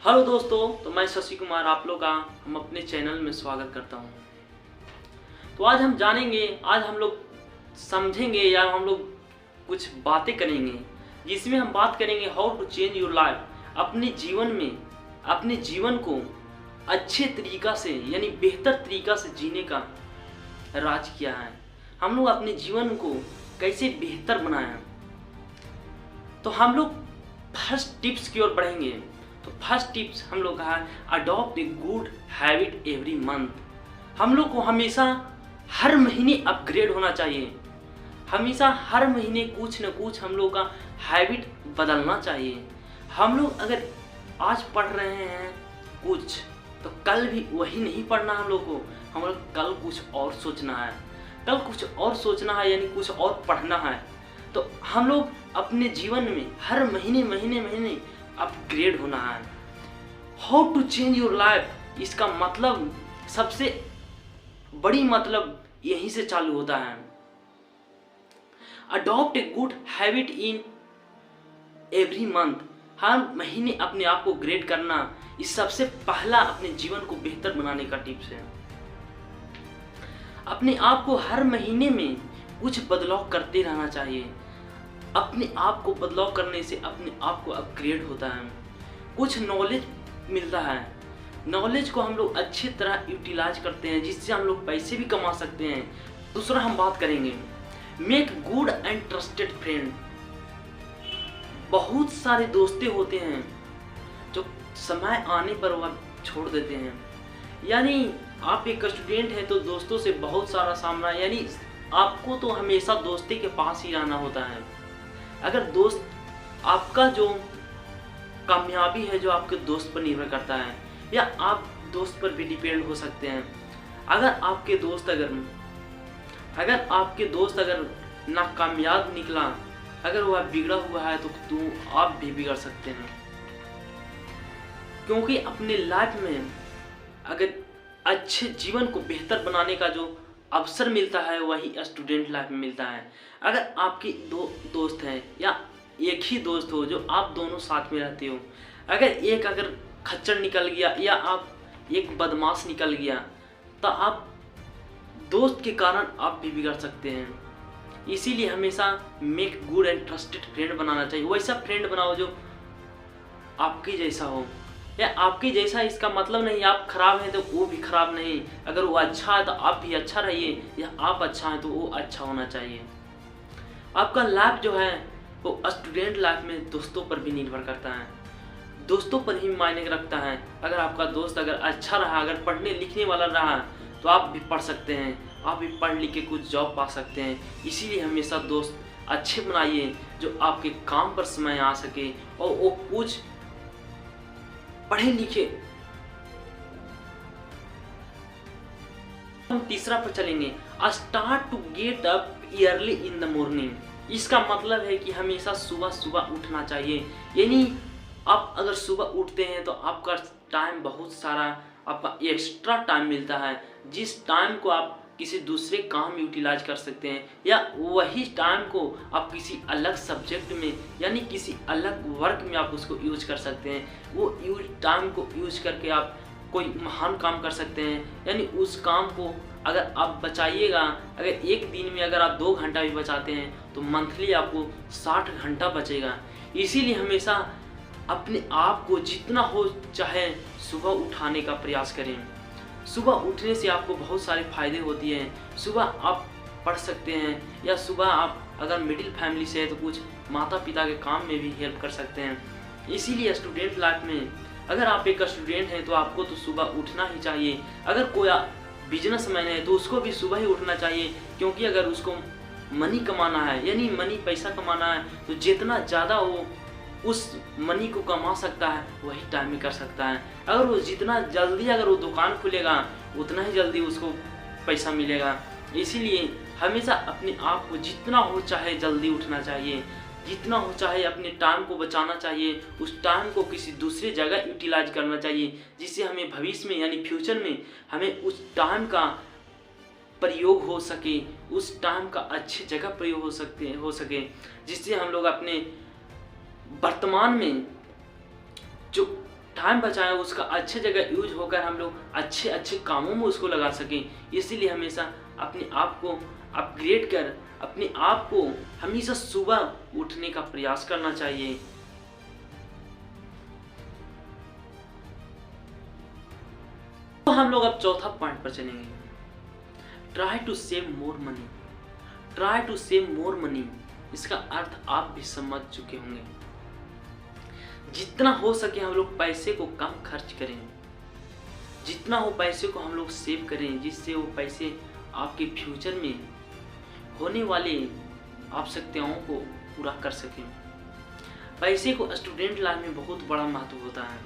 Hello दोस्तों, तो मैं शशि कुमार आप लोग का हम अपने चैनल में स्वागत करता हूं। तो आज हम जानेंगे, आज हम लोग समझेंगे या हम लोग कुछ बातें करेंगे जिसमें हम बात करेंगे how to change your life. अपने जीवन में अपने जीवन को अच्छे तरीका से यानी बेहतर तरीका से जीने का राज क्या है। हम लोग अपने जीवन को कैसे बेहतर बनाएं। तो हम लोग फर्स्ट टिप्स की ओर बढ़ेंगे। तो फर्स्ट टिप्स हम लोग का है adopt a good habit every month. हम लोग को हमेशा हर महीने अपग्रेड होना चाहिए। हमेशा हर महीने कुछ न कुछ हम लोग का हैबिट बदलना चाहिए। हम लोग अगर आज पढ़ रहे हैं कुछ, तो कल भी वही नहीं पढ़ना। हम लोग को कल कुछ और सोचना है, कल कुछ और सोचना है, यानी कुछ और पढ़ना है। तो हम लोग अपने जीवन में हर महीने अपग्रेड होना है। How to change your life, इसका मतलब सबसे बड़ी मतलब यहीं से चालू होता है। Adopt a good habit in every month. हर महीने अपने आप को ग्रेड करना, इस सबसे पहला अपने जीवन को बेहतर बनाने का टिप्स है। अपने आप को हर महीने में कुछ बदलाव करते रहना चाहिए। अपने आप को बदलाव करने से अपने आप को अपग्रेड होता है, कुछ नॉलेज मिलता है। नॉलेज को हम लोग अच्छी तरह यूटिलाइज करते हैं, जिससे हम लोग पैसे भी कमा सकते हैं। दूसरा हम बात करेंगे make good and trusted friend. बहुत सारे दोस्तें होते हैं जो समय आने पर वह छोड़ देते हैं। यानी आप एक स्टूडेंट हैं तो दोस्तों से बहुत सारा सामना, यानी आपको तो हमेशा दोस्ती के पास ही रहना होता है। अगर दोस्त आपका जो कामयाबी है जो आपके दोस्त पर निर्भर करता है, या आप दोस्त पर भी डिपेंड हो सकते हैं। अगर आपके दोस्त अगर नाकामयाब निकला, अगर वह बिगड़ा हुआ है तो आप भी बिगड़ सकते हैं। क्योंकि अपने लाइफ में अगर अच्छे जीवन को बेहतर बनाने का जो अवसर मिलता है वही स्टूडेंट लाइफ में मिलता है। अगर आपकी दो दोस्त हैं या एक ही दोस्त हो जो आप दोनों साथ में रहते हो, अगर खच्चर निकल गया या आप एक बदमाश निकल गया, तो आप दोस्त के कारण आप भी बिगड़ सकते हैं। इसीलिए हमेशा make good and trusted friend बनाना चाहिए। वैसा फ्रेंड बनाओ जो आपके जैसा हो, या आपके जैसा इसका मतलब नहीं आप खराब हैं तो वो भी खराब नहीं। अगर वो अच्छा है तो आप भी अच्छा रहिए, या आप अच्छा हैं तो वो अच्छा होना चाहिए। आपका लाइफ जो है वो स्टूडेंट लाइफ में दोस्तों पर भी निर्भर करता है, दोस्तों पर ही मायने रखता है। अगर आपका दोस्त अगर अच्छा रहा, अगर पढ़ने लिखने वाला रहा, तो आप भी पढ़ सकते हैं, आप भी पढ़ लिख के कुछ जॉब पा सकते हैं। इसीलिए हमेशा दोस्त अच्छे बनाइए जो आपके काम पर समय आ सके और वो कुछ पढ़े लिखे। हम तीसरा पर चलेंगे, start to get up early in the morning. इसका मतलब है कि हमेशा सुबह उठना चाहिए। यानी आप अगर सुबह उठते हैं तो आपका टाइम बहुत सारा, आपका एक्स्ट्रा टाइम मिलता है, जिस टाइम को आप किसी दूसरे काम में यूटिलाइज कर सकते हैं, या वही टाइम को आप किसी अलग सब्जेक्ट में यानी किसी अलग वर्क में आप उसको यूज कर सकते हैं। वो टाइम को यूज करके आप कोई महान काम कर सकते हैं। यानी उस काम को अगर आप बचाइएगा, अगर एक दिन में अगर आप 2 घंटा भी बचाते हैं तो मंथली आपको 60 घंटा बचेगा। इसीलिए हमेशा अपने आप को जितना हो चाहे सुबह उठाने का प्रयास करें। सुबह उठने से आपको बहुत सारे फायदे होती हैं। सुबह आप पढ़ सकते हैं, या सुबह आप अगर मिडिल फैमिली से है तो कुछ माता पिता के काम में भी हेल्प कर सकते हैं। इसीलिए स्टूडेंट लाइफ में अगर आप एक स्टूडेंट हैं तो आपको तो सुबह उठना ही चाहिए। अगर कोई बिजनेसमैन है तो उसको भी सुबह ही उठना चाहिए, क्योंकि अगर उसको मनी कमाना है, यानी मनी पैसा कमाना है, तो जितना ज़्यादा वो उस मनी को कमा सकता है वही टाइम में कर सकता है। अगर वो जितना जल्दी अगर वो दुकान खुलेगा उतना ही जल्दी उसको पैसा मिलेगा। इसीलिए हमेशा अपने आप को जितना हो चाहे जल्दी उठना चाहिए, जितना हो चाहे अपने टाइम को बचाना चाहिए, उस टाइम को किसी दूसरी जगह यूटिलाइज करना चाहिए, जिससे हमें भविष्य में यानी फ्यूचर में हमें उस टाइम का प्रयोग हो सके, उस टाइम का अच्छी जगह प्रयोग हो सके, जिससे हम लोग अपने वर्तमान में जो टाइम बचाएं, उसका अच्छे जगह यूज होकर हम लोग अच्छे अच्छे कामों में उसको लगा सकें। इसीलिए हमेशा अपने आप को अपग्रेड कर अपने आप को हमेशा सुबह उठने का प्रयास करना चाहिए। तो हम लोग अब चौथा पॉइंट पर चलेंगे, try to save more money. Try to save more money, इसका अर्थ आप भी समझ चुके होंगे। जितना हो सके हम लोग पैसे को कम खर्च करें, जितना हो पैसे को हम लोग सेव करें, जिससे वो पैसे आपके फ्यूचर में होने वाले आवश्यकताओं को पूरा कर सकें। पैसे को स्टूडेंट लाइफ में बहुत बड़ा महत्व होता है।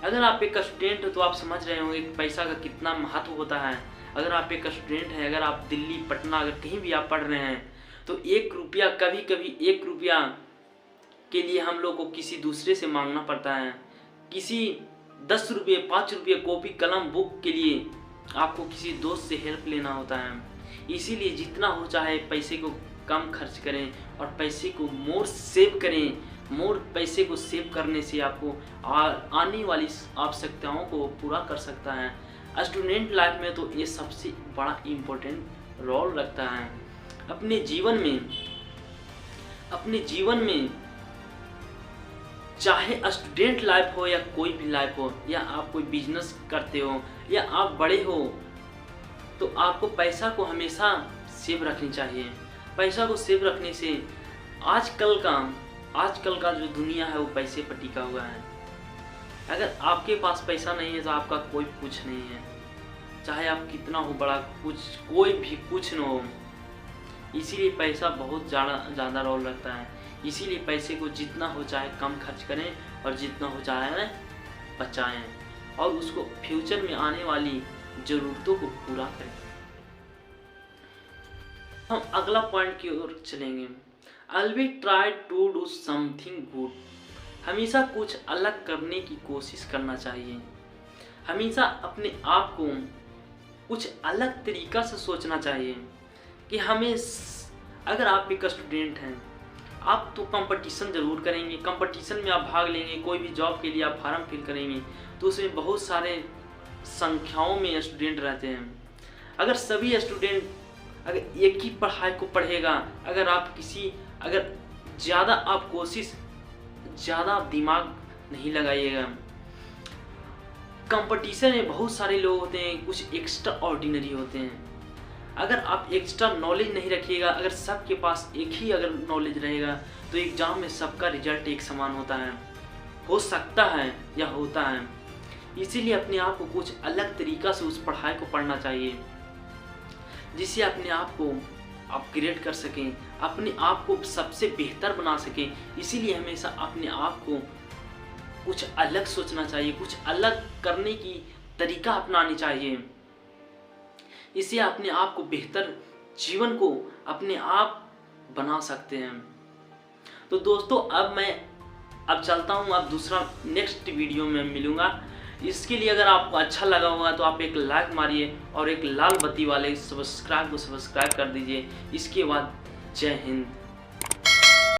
अगर आप एक स्टूडेंट हो तो आप समझ रहे होंगे कि पैसा का कितना महत्व होता है। अगर आप एक स्टूडेंट हैं, अगर आप दिल्ली, पटना, अगर कहीं भी आप पढ़ रहे हैं, तो 1 रुपया, कभी कभी 1 रुपया के लिए हम लोग को किसी दूसरे से मांगना पड़ता है। किसी 10 रुपये, 5 रुपये कॉपी, कलम, बुक के लिए आपको किसी दोस्त से हेल्प लेना होता है। इसीलिए जितना हो चाहे पैसे को कम खर्च करें और पैसे को मोर सेव करें। मोर पैसे को सेव करने से आपको आने वाली आवश्यकताओं को पूरा कर सकता है। स्टूडेंट लाइफ में तो ये सबसे बड़ा इम्पोर्टेंट रोल रखता है। अपने जीवन में चाहे स्टूडेंट लाइफ हो या कोई भी लाइफ हो, या आप कोई बिजनेस करते हो या आप बड़े हो, तो आपको पैसा को हमेशा सेव रखनी चाहिए। पैसा को सेव रखने से आजकल का जो दुनिया है वो पैसे पर टिका हुआ है। अगर आपके पास पैसा नहीं है तो आपका कोई कुछ नहीं है, चाहे आप कितना हो बड़ा, कोई भी कुछ न हो। इसीलिए पैसा बहुत ज़्यादा रोल रखता है। इसीलिए पैसे को जितना हो चाहे कम खर्च करें और जितना हो चाहे बचाएं और उसको फ्यूचर में आने वाली ज़रूरतों को पूरा करें। हम अगला पॉइंट की ओर चलेंगे, always try to do something good. हमेशा कुछ अलग करने की कोशिश करना चाहिए। हमेशा अपने आप को कुछ अलग तरीका से सोचना चाहिए कि हमें, अगर आप एक स्टूडेंट हैं, आप तो कंपटीशन ज़रूर करेंगे। कंपटीशन में आप भाग लेंगे, कोई भी जॉब के लिए आप फार्म फिल करेंगे तो उसमें बहुत सारे संख्याओं में स्टूडेंट रहते हैं। अगर सभी स्टूडेंट अगर एक ही पढ़ाई को पढ़ेगा, अगर ज़्यादा आप कोशिश, ज़्यादा दिमाग नहीं लगाइएगा। कंपटीशन में बहुत सारे लोग होते हैं, कुछ एक्स्ट्रा ऑर्डिनरी होते हैं। अगर आप एक्स्ट्रा नॉलेज नहीं रखिएगा, अगर सबके पास एक ही अगर नॉलेज रहेगा तो एग्ज़ाम में सबका रिजल्ट एक समान होता है, हो सकता है या होता है। इसीलिए अपने आप को कुछ अलग तरीका से उस पढ़ाई को पढ़ना चाहिए, जिससे अपने आप को अपग्रेड कर सकें, अपने आप को सबसे बेहतर बना सकें। इसीलिए हमेशा अपने आप को कुछ अलग सोचना चाहिए, कुछ अलग करने की तरीका अपनानी चाहिए। इससे अपने आप को बेहतर जीवन को अपने आप बना सकते हैं। तो दोस्तों अब चलता हूँ, अब दूसरा नेक्स्ट वीडियो में मिलूँगा। इसके लिए अगर आपको अच्छा लगा होगा तो आप एक लाइक मारिए और एक लाल बत्ती वाले सब्सक्राइब को सब्सक्राइब कर दीजिए। इसके बाद जय हिंद।